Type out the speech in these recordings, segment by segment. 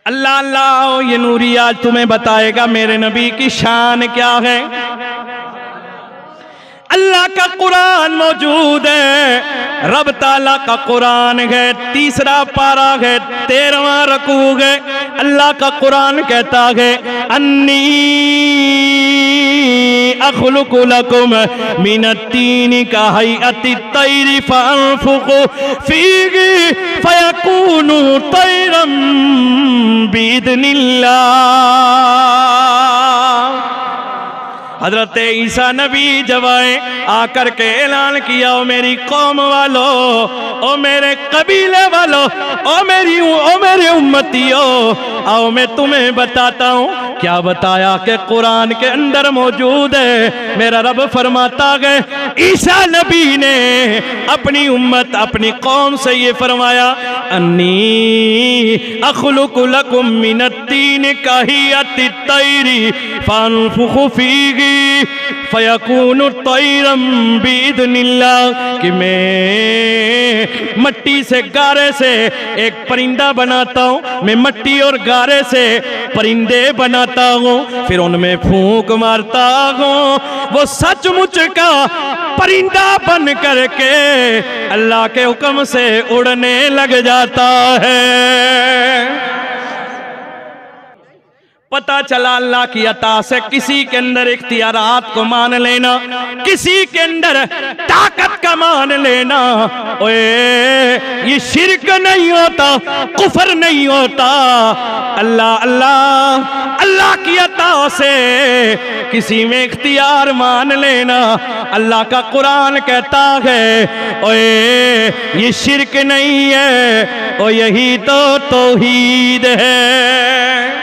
अल्लाह अल्लाह, ये नूरी आज तुम्हें बताएगा मेरे नबी की शान क्या है। अल्लाह का कुरान मौजूद है, रब ताला का कुरान है, तीसरा पारा है, 13वां रकू है। अल्लाह का कुरान कहता है अन्नी अखलुकु लकुम मिनत्तीनी का हैअति तैरी फअनफुखु फीही फयकूनु तैरम बिइज़्निल्लाह। हजरत ईसा नबी जब आए आकर के ऐलान किया, ओ मेरी कौम वालों, ओ मेरे कबीले वालों, ओ मेरे उम्मतियों, आओ मैं तुम्हें बताता हूँ। क्या बताया कि कुरान के अंदर मौजूद है। मेरा रब फरमाता है ईसा नबी ने अपनी उम्मत अपनी कौम से ये फरमाया अन्नी अखलुकु लकुम मिनत्तीन का हैअति तैरी फअनफुखु फीही फयकूनु तैरम बिइज़्निल्लाह, कि मैं मट्टी से गारे से एक परिंदा बनाता हूँ, मैं मट्टी और गारे से परिंदे बनाता हूँ, फिर उनमें फूंक मारता हूँ, वो सचमुच का परिंदा बन करके अल्लाह के हुक्म से उड़ने लग जाता है। पता चला अल्लाह की अता से किसी के अंदर इख्तियारात को मान लेना, किसी के अंदर ताकत का मान लेना, ओए ये शिर्क नहीं होता, कुफर नहीं होता। अल्लाह अल्लाह अल्लाह की अता से किसी में इख्तियार मान लेना। अल्लाह का कुरान कहता है ओए ये शिर्क नहीं है, ओ यही तो तौहीद है।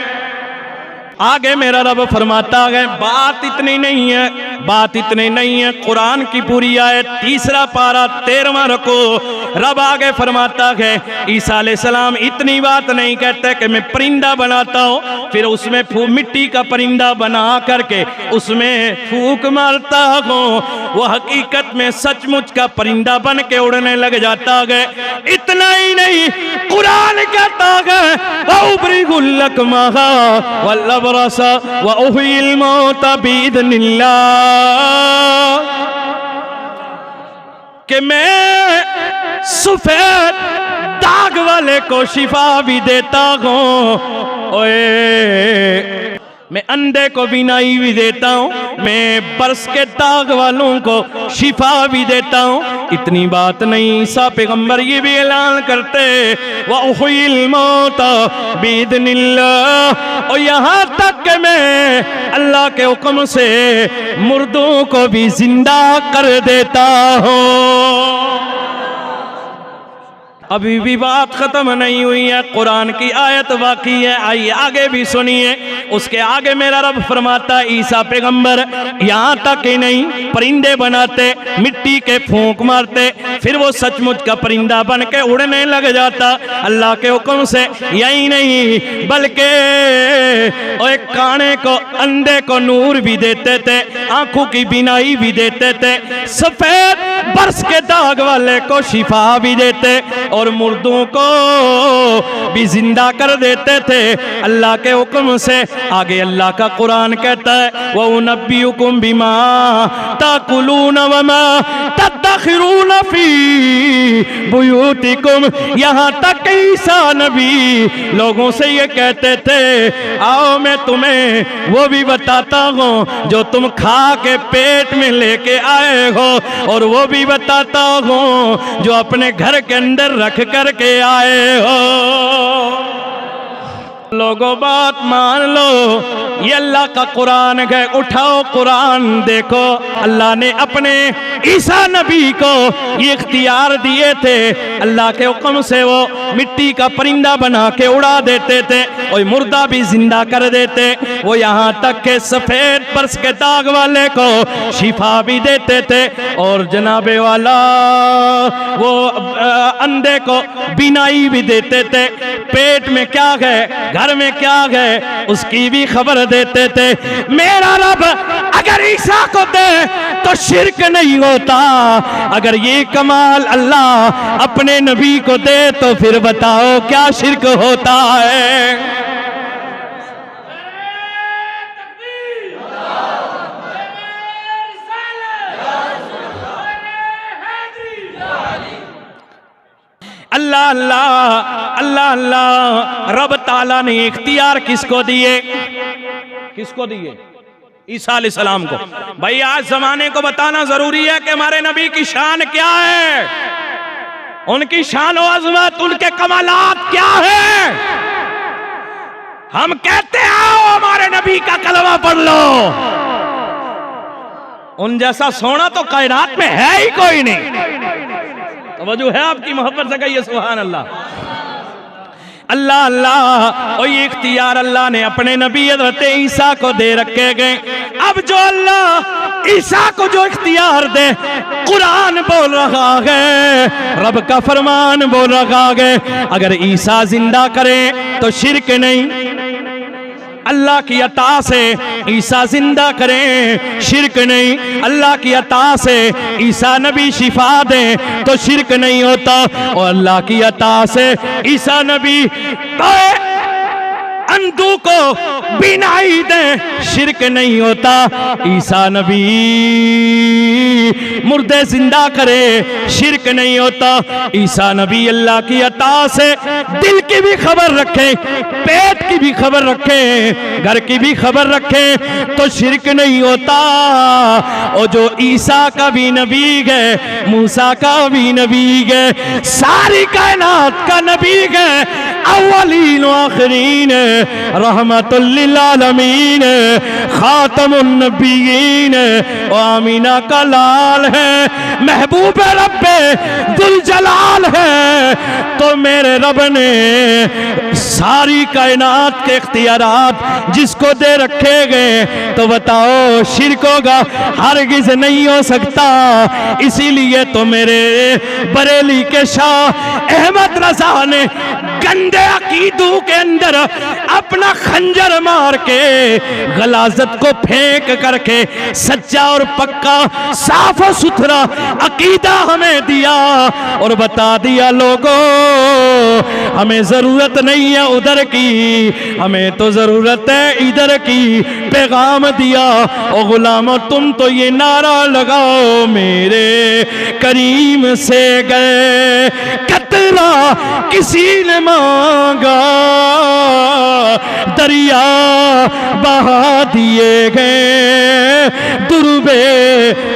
आगे मेरा रब फरमाता है बात इतनी नहीं है, बात इतनी नहीं है। कुरान की पूरी आयत, तीसरा पारा, 13वां रकू। रब आगे फरमाता है ईसा अलैहिस्सलाम इतनी बात नहीं कहते कि मैं परिंदा बनाता हूँ, फिर उसमें मिट्टी का परिंदा बना करके उसमें फूंक मारता हूँ, वो हकीकत में सचमुच का परिंदा बन के उड़ने लग जाता है। इतना ही नहीं, कुरान कहता है व उहिल मौत बिइज़्निल्लाह, कि मैं सफेद दाग वाले को शिफा भी देता हूँ, ओए मैं अंधे को बीनाई भी देता हूँ, मैं बरस के दाग वालों को शिफा भी देता हूँ। इतनी बात नहीं, ईसा पैगंबर ये भी ऐलान करते व उहिल मौत बिइज़्निल्लाह, और यहाँ तक कि मैं अल्लाह के हुक्म से मुर्दों को भी जिंदा कर देता हूँ। अभी भी बात खत्म नहीं हुई है, कुरान की आयत बाकी है। आइए आगे भी सुनिए। उसके आगे मेरा रब फरमाता ईसा पैगंबर यहाँ तक ही नहीं, परिंदे बनाते, मिट्टी के फूंक मारते, फिर वो सचमुच का परिंदा बन के उड़ने लग जाता अल्लाह के हुक्म से। यही नहीं बल्कि एक काने को, अंधे को नूर भी देते थे, आंखों की बीनाई भी देते थे, सफेद बरस के दाग वाले को शिफा भी देते और मुर्दों को भी जिंदा कर देते थे अल्लाह के हुक्म से। आगे अल्लाह का कुरान कहता है व उनब्बिउकुम बिमा ताकुलून व मा तदखिरून फी बुयूतिकुम। यहाँ तक ईसा नबी लोगों से ये कहते थे आओ मैं तुम्हें वो भी बताता हूँ जो तुम खा के पेट में लेके आए हो, और वो भी बताता हूँ जो अपने घर के अंदर रख करके आए हो। लोगों बात मान लो, ये अल्लाह का कुरान है। उठाओ कुरान देखो, अल्लाह ने अपने ईसा नबी को ये इख्तियार दिए थे। अल्लाह के हुक्म से वो मिट्टी का परिंदा बना के उड़ा देते थे और मुर्दा भी जिंदा कर देते। वो यहाँ तक के सफेद परस के दाग वाले को शिफा भी देते थे, और जनाबे वाला वो अंधे को बीनाई भी देते थे। पेट में क्या है, घर में क्या है, उसकी भी खबर देते थे। मेरा रब अगर ईसा को दे तो शिर्क नहीं होता, अगर ये कमाल अल्लाह अपने नबी को दे तो फिर बताओ क्या शिर्क होता है। अल्लाह अल्लाह अल्लाह अल्लाह। रब ताला ने इख्तियार किसको दिए? किसको दिए? ईसा अलैहिस्सलाम को। भाई आज जमाने को बताना जरूरी है कि हमारे नबी की शान क्या है, उनकी शान और अजमत, उनके कमालात क्या है। हम कहते हैं आओ हमारे नबी का कलमा पढ़ लो, उन जैसा सोना तो कायनात में है ही कोई नहीं। तो वजह है आपकी मोहब्बत से कहिए सुभान अल्लाह। अल्लाह अल्लाह। और ये इख्तियार अल्लाह ने अपने नबी हज़रत ईसा को दे रखे गए। अब जो अल्लाह ईसा को जो इख्तियार दे, कुरान बोल रहा है, रब का फरमान बोल रहा है, अगर ईसा जिंदा करे तो शिरक नहीं। अल्लाह की अता से ईसा जिंदा करें शिरक नहीं। अल्लाह की अता से ईसा नबी शिफा दें तो शिरक नहीं होता। और अल्लाह की अता से ईसा नबी अंधों को बीनाई दे शिरक नहीं होता। ईसा नबी मुर्दे जिंदा करे शिरक नहीं होता। ईसा नबी अल्लाह की अता से दिल की भी खबर रखे, पेट की भी खबर रखे, घर की भी खबर रखे तो शिरक नहीं होता। और जो ईसा का भी नबी है, मूसा का भी नबी है, सारी कायनात का नबी है, अव्वलीन व आखिरीन, रहमतुल लिल आलमीन, खातमुन नबिय्यीन, व आमीना का लाल है, महबूब रब्बे दुल जलाल है। तो मेरे रब ने सारी कायनात के इख्तियारात जिसको दे रखे गए, तो बताओ शिरक होगा? हरगिज नहीं हो सकता। इसीलिए तो मेरे बरेली के शाह अहमद रजा ने गंदे अकीदों के अंदर अपना खंजर मार के गलाजत को फेंक करके सच्चा और पक्का साफ और सुथरा अकीदा हमें दिया और बता दिया लोगों हमें जरूरत नहीं है उधर की, हमें तो जरूरत है इधर की। पैगाम दिया और गुलामों तुम तो ये नारा लगाओ, मेरे करीम से गए कतरा किसी ने मांगा, दरिया बहा दिए गए, दुर्बे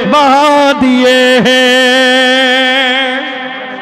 बहा दिए हैं।